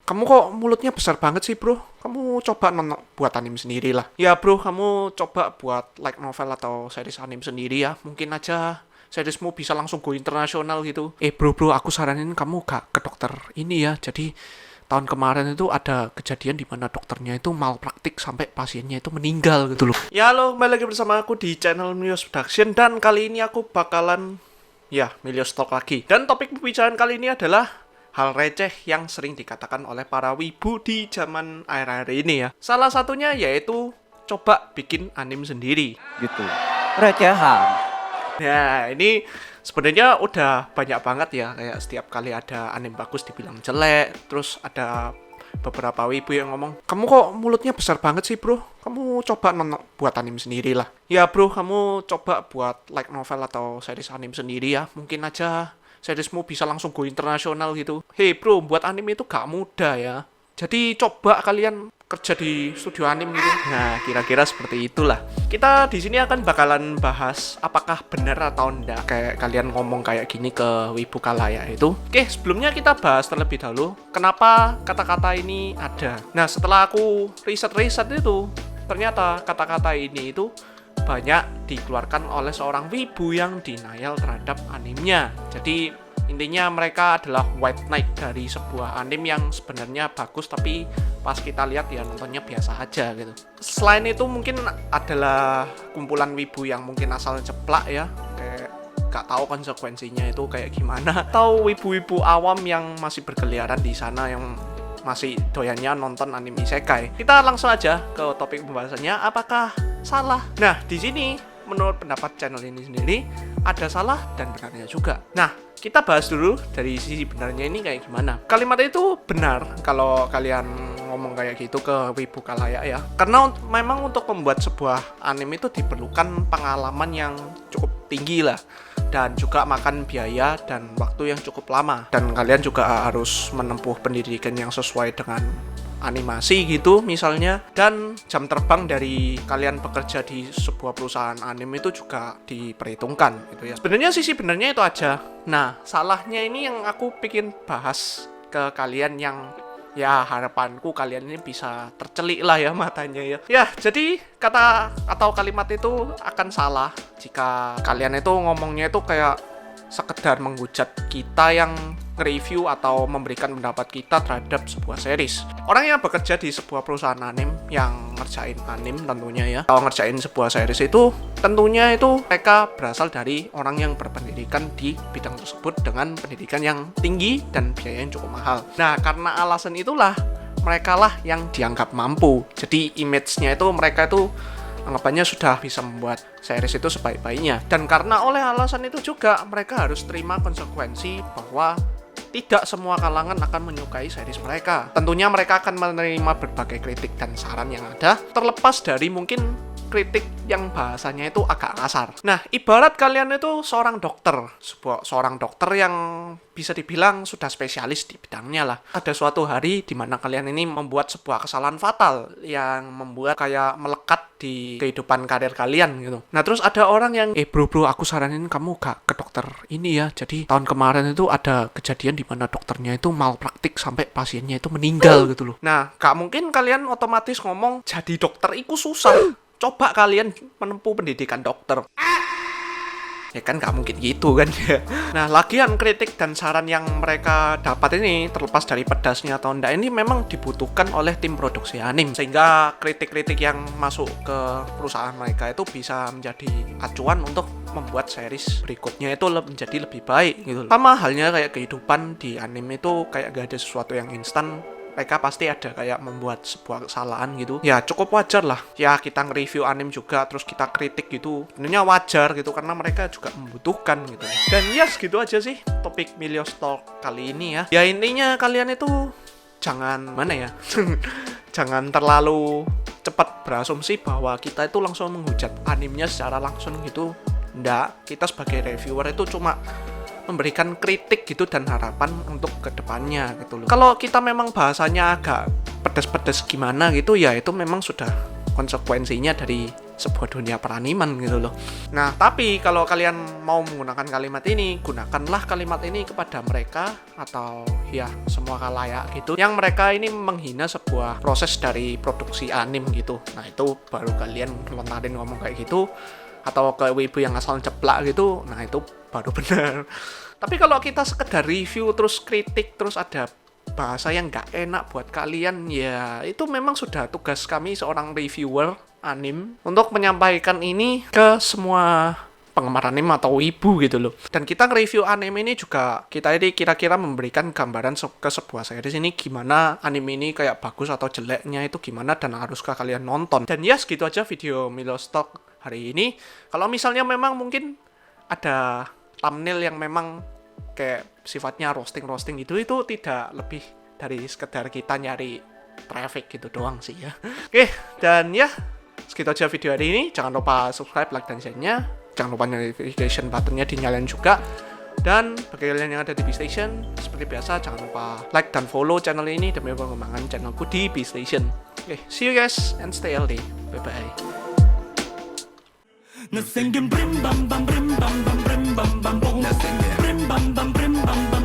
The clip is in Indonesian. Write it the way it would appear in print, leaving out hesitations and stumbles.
Kamu kok mulutnya besar banget sih, bro? Kamu coba buat anime sendiri lah. Ya, bro, kamu coba buat light novel atau series anime sendiri ya. Mungkin aja seriesmu bisa langsung go internasional gitu. Bro, aku saranin kamu gak ke dokter ini ya. Jadi, tahun kemarin itu ada kejadian di mana dokternya itu malpraktik sampai pasiennya itu meninggal gitu loh. Ya, halo, kembali lagi bersama aku di channel Milios Production. Dan kali ini aku bakalan, Milios Talk lagi. Dan topik pembicaraan kali ini adalah hal receh yang sering dikatakan oleh para wibu di zaman akhir-akhir ini ya. Salah satunya yaitu coba bikin anime sendiri. Gitu. Recehan. Nah, ini sebenarnya udah banyak banget ya. Kayak setiap kali ada anime bagus dibilang jelek. Terus ada beberapa wibu yang ngomong, kamu kok mulutnya besar banget sih, bro? Kamu coba buat anime sendiri lah. Ya, bro, kamu coba buat light novel atau series anime sendiri ya. Mungkin aja seriesmu bisa langsung go internasional gitu. Hey bro, buat anime itu gak mudah ya. Jadi coba kalian kerja di studio anime gitu. Nah, kira-kira seperti itulah. Kita di sini akan bakalan bahas apakah benar atau enggak kayak kalian ngomong kayak gini ke wibu kalaya itu. Oke, sebelumnya kita bahas terlebih dahulu kenapa kata-kata ini ada. Nah, setelah aku riset-riset itu, ternyata kata-kata ini itu banyak dikeluarkan oleh seorang wibu yang denial terhadap animenya. Jadi intinya mereka adalah white knight dari sebuah anime yang sebenarnya bagus, tapi pas kita lihat ya nontonnya biasa aja gitu. Selain itu mungkin adalah kumpulan wibu yang mungkin asal ceplak ya, kayak gak tahu konsekuensinya itu kayak gimana. Atau wibu-wibu awam yang masih berkeliaran di sana yang masih doyannya nonton anime isekai. Kita langsung aja ke topik pembahasannya, apakah salah? Nah, di sini menurut pendapat channel ini sendiri ada salah dan benarnya juga. Nah, kita bahas dulu dari sisi benarnya ini kayak gimana. Kalimat itu benar kalau kalian ngomong kayak gitu ke wibu kalaya ya. Karena memang untuk membuat sebuah anime itu diperlukan pengalaman yang cukup tinggi lah, dan juga makan biaya dan waktu yang cukup lama. Dan kalian juga harus menempuh pendidikan yang sesuai dengan animasi gitu misalnya, dan jam terbang dari kalian bekerja di sebuah perusahaan anime itu juga diperhitungkan gitu ya. Sebenarnya sisi benernya itu aja. Nah, salahnya ini yang aku bikin bahas ke kalian yang ya harapanku kalian ini bisa tercelik lah ya matanya ya. Ya, jadi kata atau kalimat itu akan salah jika kalian itu ngomongnya itu kayak sekedar menghujat kita yang nge-review atau memberikan pendapat kita terhadap sebuah series. Orang yang bekerja di sebuah perusahaan anime yang ngerjain anime tentunya ya, kalau ngerjain sebuah series itu tentunya itu mereka berasal dari orang yang berpendidikan di bidang tersebut dengan pendidikan yang tinggi dan biaya yang cukup mahal. Nah, karena alasan itulah mereka lah yang dianggap mampu. Jadi image-nya itu mereka itu anggapannya sudah bisa membuat series itu sebaik-baiknya. Dan karena oleh alasan itu juga mereka harus terima konsekuensi bahwa tidak semua kalangan akan menyukai series mereka. Tentunya mereka akan menerima berbagai kritik dan saran yang ada, terlepas dari mungkin kritik yang bahasanya itu agak kasar. Nah, ibarat kalian itu seorang dokter, seorang dokter yang bisa dibilang sudah spesialis di bidangnya lah. Ada suatu hari di mana kalian ini membuat sebuah kesalahan fatal yang membuat kayak melekat di kehidupan karir kalian gitu. Nah, terus ada orang yang, bro, aku saranin kamu gak ke dokter ini ya. Jadi tahun kemarin itu ada kejadian di mana dokternya itu malpraktik sampai pasiennya itu meninggal gitu loh. Nah, gak mungkin kalian otomatis ngomong jadi dokter itu susah. Coba kalian menempuh pendidikan dokter. Ya kan gak mungkin gitu kan ya. Nah, lagian kritik dan saran yang mereka dapat ini, terlepas dari pedasnya atau enggak, ini memang dibutuhkan oleh tim produksi anime. Sehingga kritik-kritik yang masuk ke perusahaan mereka itu bisa menjadi acuan untuk membuat series berikutnya itu menjadi lebih baik gitu. Sama halnya kayak kehidupan di anime itu kayak gak ada sesuatu yang instan. Mereka pasti ada kayak membuat sebuah kesalahan gitu. Ya cukup wajar lah. Ya kita nge-review anime juga terus kita kritik gitu. Sebenarnya wajar gitu karena mereka juga membutuhkan gitu. Dan ya segitu aja sih topik Milios Talk kali ini ya. Ya intinya kalian itu jangan jangan terlalu cepat berasumsi bahwa kita itu langsung menghujat animenya secara langsung gitu. Nggak, kita sebagai reviewer itu cuma memberikan kritik gitu dan harapan untuk kedepannya gitu loh. Kalau kita memang bahasanya agak pedas-pedas gimana gitu ya, itu memang sudah konsekuensinya dari sebuah dunia peraniman gitu loh. Nah, tapi kalau kalian mau menggunakan kalimat ini, gunakanlah kalimat ini kepada mereka atau ya semua khalayak gitu yang mereka ini menghina sebuah proses dari produksi anim gitu. Nah, itu baru kalian lontarin ngomong kayak gitu, atau ke wibu yang asal ceplak gitu, nah itu baru benar. Tapi kalau kita sekedar review terus kritik terus ada bahasa yang nggak enak buat kalian, ya itu memang sudah tugas kami seorang reviewer anim untuk menyampaikan ini ke semua penggemar anim atau wibu gitu loh. Dan kita nge-review anime ini juga, kita ini kira-kira memberikan gambaran ke sebuah series ini gimana anime ini kayak bagus atau jeleknya itu gimana dan haruskah kalian nonton. Dan ya segitu aja video Milo Stock hari ini. Kalau misalnya memang mungkin ada thumbnail yang memang kayak sifatnya roasting gitu, itu tidak lebih dari sekedar kita nyari traffic gitu doang sih ya. Oke, dan ya segitu aja video hari ini. Jangan lupa subscribe, like, dan share-nya. Jangan lupa notification button-nya dinyalain juga. Dan bagi kalian yang ada di B-Station, seperti biasa jangan lupa like dan follow channel ini demi pengembangan channelku di B-Station. Oke, see you guys and stay healthy. Bye-bye. Nothing brim bam bam brim bam bam brim bam bam boom. Nothing brim bam bam brim bam bam.